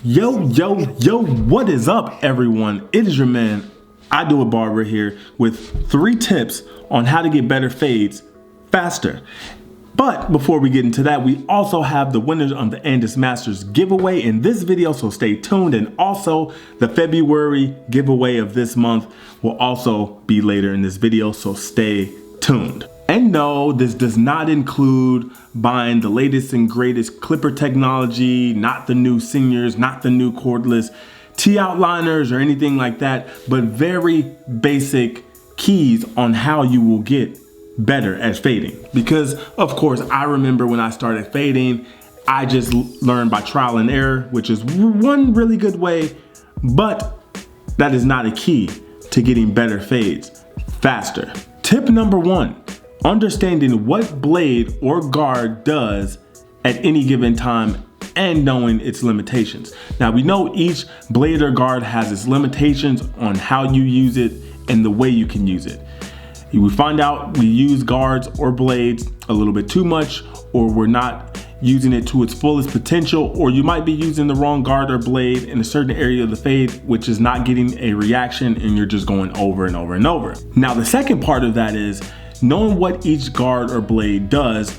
Yo, what is up, everyone? It is your man, I Do It Barber here with 3 tips on how to get better fades faster. But before we get into that, we also have the winners of the Andis Masters giveaway in this video, so stay tuned. And also the February giveaway of this month will also be later in this video, so stay tuned. And no, this does not include buying the latest and greatest clipper technology, not the new seniors, not the new cordless T-outliners or anything like that, but very basic keys on how you will get better at fading. Because of course, I remember when I started fading, I just learned by trial and error, which is one really good way, but that is not a key to getting better fades faster. Tip number 1. Understanding what blade or guard does at any given time and knowing its limitations. Now we know each blade or guard has its limitations on how you use it and the way you can use it. We find out we use guards or blades a little bit too much, or we're not using it to its fullest potential, or you might be using the wrong guard or blade in a certain area of the fade, which is not getting a reaction and you're just going over and over and over. Now the second part of that is knowing what each guard or blade does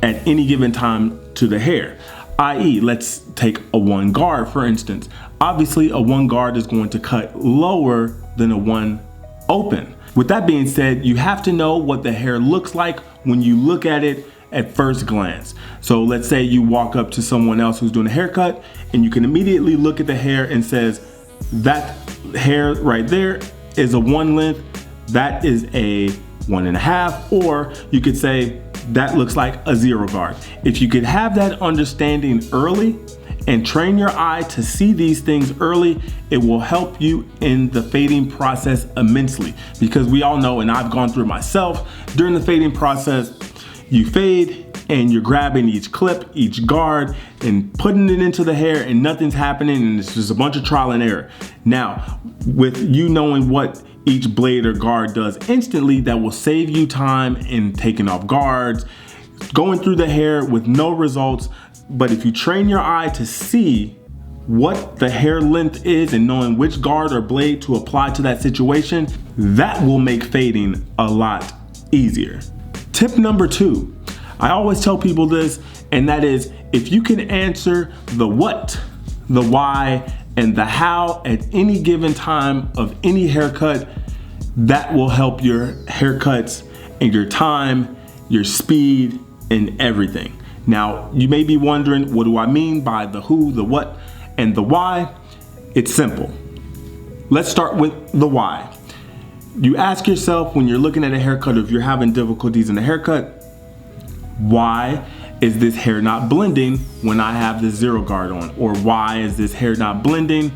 at any given time to the hair. I.e., let's take a 1 guard for instance. Obviously a 1 guard is going to cut lower than a 1 open. With that being said, you have to know what the hair looks like when you look at it at first glance. So let's say you walk up to someone else who's doing a haircut and you can immediately look at the hair and says, that hair right there is a 1 length, that is a 1.5, or you could say that looks like a 0 guard. If you could have that understanding early and train your eye to see these things early, it will help you in the fading process immensely. Because we all know, and I've gone through it myself, during the fading process, you fade and you're grabbing each clip, each guard, and putting it into the hair and nothing's happening, and it's just a bunch of trial and error. Now, with you knowing what each blade or guard does instantly, that will save you time in taking off guards, going through the hair with no results. But if you train your eye to see what the hair length is and knowing which guard or blade to apply to that situation, that will make fading a lot easier. Tip number 2, I always tell people this, and that is if you can answer the what, the why, and the how at any given time of any haircut, that will help your haircuts and your time, your speed, and everything. Now, you may be wondering, what do I mean by the who, the what, and the why? It's simple. Let's start with the why. You ask yourself when you're looking at a haircut, or if you're having difficulties in the haircut, why is this hair not blending when I have the 0 guard on? Or why is this hair not blending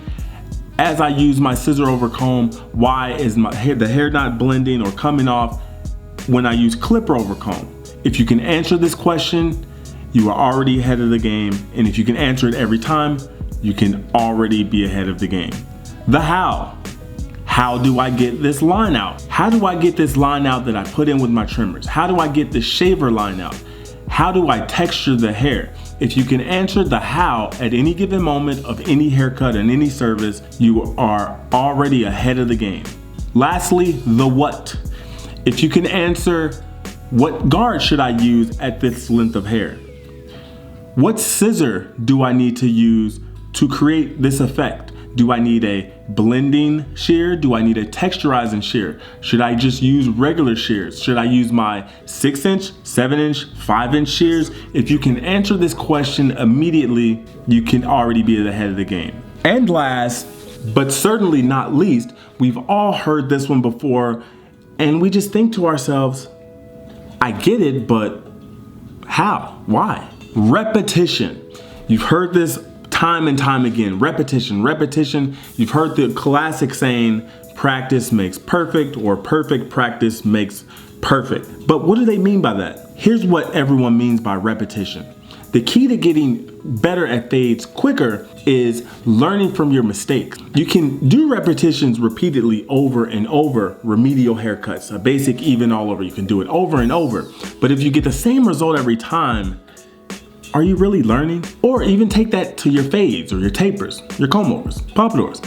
as I use my scissor over comb? Why is the hair not blending or coming off when I use clipper over comb? If you can answer this question, you are already ahead of the game. And if you can answer it every time, you can already be ahead of the game. The how. How do I get this line out? How do I get this line out that I put in with my trimmers? How do I get the shaver line out? How do I texture the hair? If you can answer the how at any given moment of any haircut and any service, you are already ahead of the game. Lastly, the what. If you can answer what guard should I use at this length of hair? What scissor do I need to use to create this effect? Do I need a blending shear? Do I need a texturizing shear? Should I just use regular shears? Should I use my 6-inch, 7-inch, 5-inch shears? If you can answer this question immediately, you can already be ahead of the game. And last, but certainly not least, we've all heard this one before, and we just think to ourselves, I get it, but how? Why? Repetition. You've heard this time and time again. Repetition, repetition. You've heard the classic saying, practice makes perfect, or perfect practice makes perfect. But what do they mean by that? Here's what everyone means by repetition. The key to getting better at fades quicker is learning from your mistakes. You can do repetitions repeatedly over and over, remedial haircuts, a basic, even, all over. You can do it over and over. But if you get the same result every time, are you really learning? Or even take that to your fades or your tapers, your comb overs, pompadours.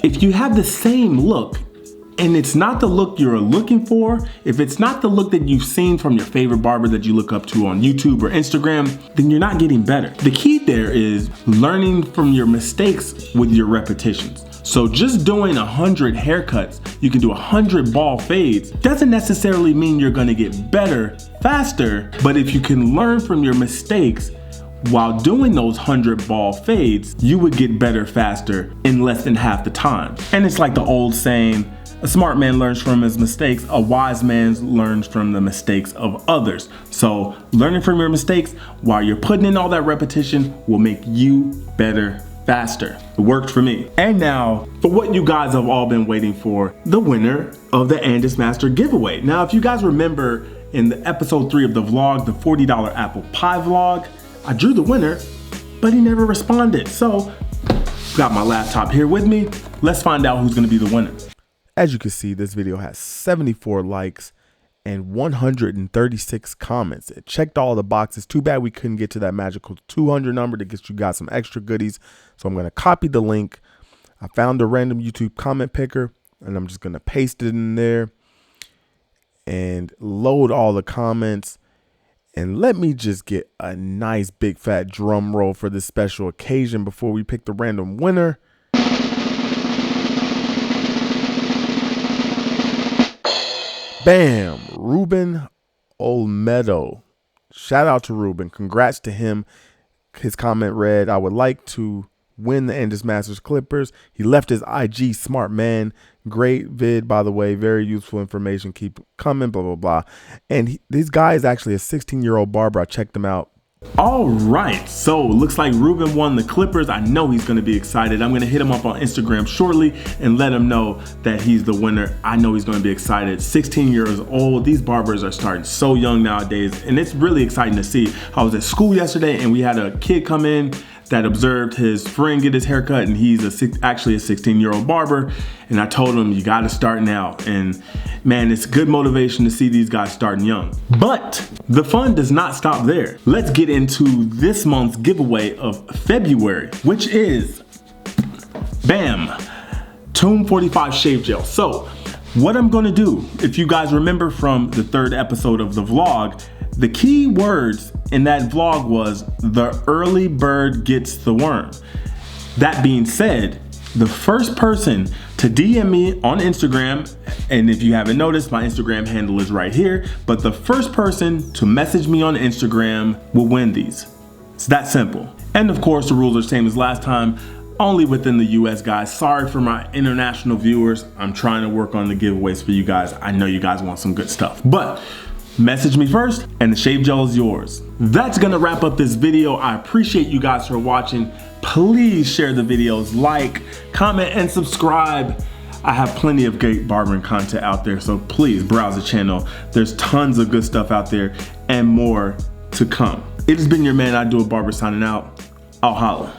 If you have the same look and it's not the look you're looking for, if it's not the look that you've seen from your favorite barber that you look up to on YouTube or Instagram, then you're not getting better. The key there is learning from your mistakes with your repetitions. So just doing 100 haircuts, you can do 100 ball fades, doesn't necessarily mean you're gonna get better faster, but if you can learn from your mistakes while doing those 100 ball fades, you would get better faster in less than half the time. And it's like the old saying, a smart man learns from his mistakes, a wise man learns from the mistakes of others. So learning from your mistakes while you're putting in all that repetition will make you better faster. It worked for me. And now for what you guys have all been waiting for, the winner of the Andis Master giveaway. Now, if you guys remember in the episode 3 of the vlog, the $40 apple pie vlog, I drew the winner, but he never responded. So got my laptop here with me. Let's find out who's gonna be the winner. As you can see, this video has 74 likes and 136 comments. It checked all the boxes. Too bad we couldn't get to that magical 200 number to get you guys some extra goodies. So I'm going to copy the link. I found a random YouTube comment picker and I'm just going to paste it in there and load all the comments. And let me just get a nice big fat drum roll for this special occasion before we pick the random winner. Bam, Ruben Olmedo. Shout out to Ruben. Congrats to him. His comment read, I would like to win the Andis Masters Clippers. He left his IG, smart man. Great vid, by the way. Very useful information. Keep coming, blah, blah, blah. And this guy is actually a 16-year-old barber. I checked him out. All right, so looks like Ruben won the Clippers. I know he's gonna be excited. I'm gonna hit him up on Instagram shortly and let him know that he's the winner. I know he's gonna be excited. 16 years old, these barbers are starting so young nowadays, and it's really exciting to see. I was at school yesterday and we had a kid come in that observed his friend get his haircut, and he's actually a 16-year-old barber. And I told him, you gotta start now. And man, it's good motivation to see these guys starting young. But the fun does not stop there. Let's get into this month's giveaway of February, which is, bam, Tomb 45 Shave Gel. So what I'm gonna do, if you guys remember from the 3rd episode of the vlog, the key words in that vlog was the early bird gets the worm. That being said, the first person to DM me on Instagram, and if you haven't noticed, my Instagram handle is right here, but the first person to message me on Instagram will win these. It's that simple. And of course, the rules are the same as last time, only within the US, guys. Sorry for my international viewers. I'm trying to work on the giveaways for you guys. I know you guys want some good stuff, but message me first and the shave gel is yours. That's gonna wrap up this video. I appreciate you guys for watching. Please share the videos, like, comment, and subscribe. I have plenty of great barbering content out there, so please browse the channel. There's tons of good stuff out there and more to come. It has been your man, I Do It Barber, signing out. I'll holla.